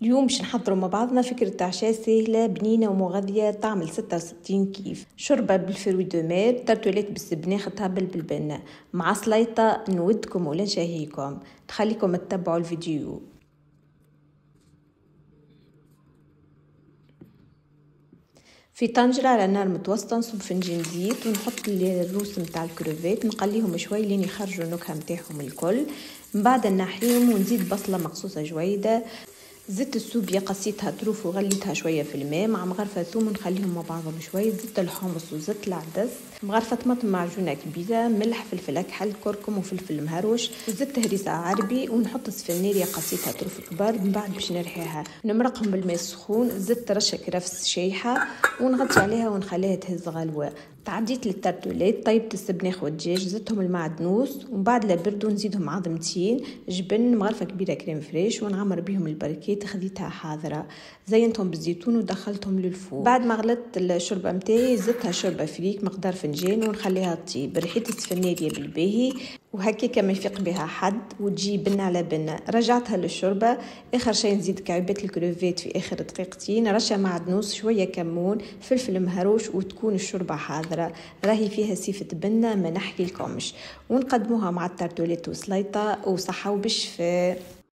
اليوم باش نحضروا مع بعضنا فكرة عشاء سهلة بنينة ومغذية تعمل 66 كيف. شوربة بالفروي دو مير، ترتولات بالسبناخ تهبل بالبنة مع سليطة نودكم ولا نشهيكم. نخليكم تتبعوا الفيديو. في طنجرة على نار متوسطة نصب فنجان زيت ونحط الروس متاع الكروفيت نقليهم شوي لين يخرجوا النكهة متاعهم الكل. من بعد نحيهم ونزيد بصلة مقصوصة جويدة. زدت السوبيا قصيتها طروف وغليتها شويه في الماء مع مغرفه ثوم ونخليهم مع بعضهم شويه. زدت الحمص وزدت العدس، مغرفه طماطم معجونه كبيره، ملح، فلفل اكحل، كركم وفلفل مهروش، وزدت هريسه عربي ونحط سفناريه قصيتها طروف كبار. من بعد باش نرحيها نمرقهم بالماء السخون. زدت رشه كرفس شايحه ونغطي عليها ونخليها تهز غلوه. تعديت للترتولات، طيبت السبناخ والدجاج، زدتهم المعدنوس ومن بعد لبردوا نزيدهم عظمتين جبن، مغرفه كبيره كريم فريش ونعمر بيهم البركيت. خذيتها حاضره، زينتهم بالزيتون ودخلتهم للفوق. بعد ما غلت الشوربه متاعي زدتها شوربه فريك مقدار فنجان ونخليها تطيب. ريحه السفناريه بالباهي وهكاك ما يفيق بها حد وتجي بنه على بنه. رجعتها للشوربه. اخر شيء نزيد كعبات الكروفيت في اخر دقيقتين، رشه معدنوس، شويه كمون، فلفل مهروش، وتكون الشوربه حاضره. راهي فيها سيفه بنه ما نحكي لكمش. ونقدموها مع الترتولات وسليطه وصحه وبالشفاء.